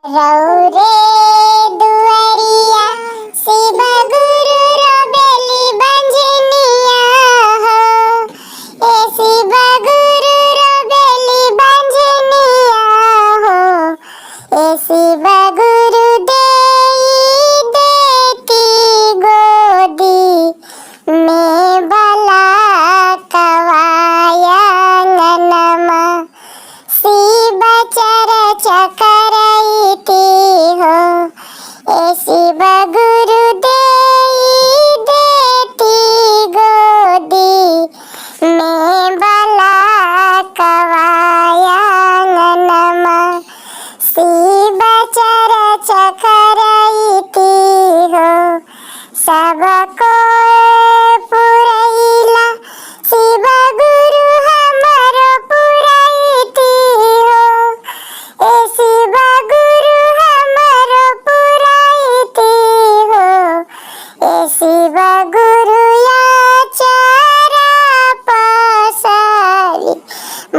रौरे दुआरिया शिव गुरु रोबेली बंझनिया हो। ए शिव गुरु रोबेली बंझनिया हो। ए शिव गुरु देई देती गोदी में भला कवाया ननमा। शिव चर्चा करैती हो। ए शिव गुरु देई देती गोदी में भला कवाया ननमा। शिव चर्चा करैती हो। सबको पुरैला शिव गुरु हमारो पुरैती हो। ए शिव गुरु हमारो पुरैती हो। ए शिव गुरु आचारा पसारी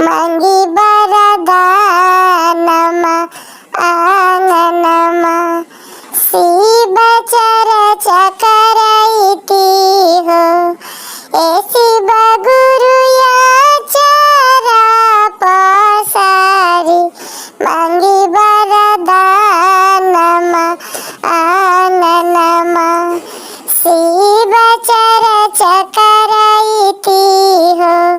मांगी वरदानमा आंगनमा। शिव चर्चा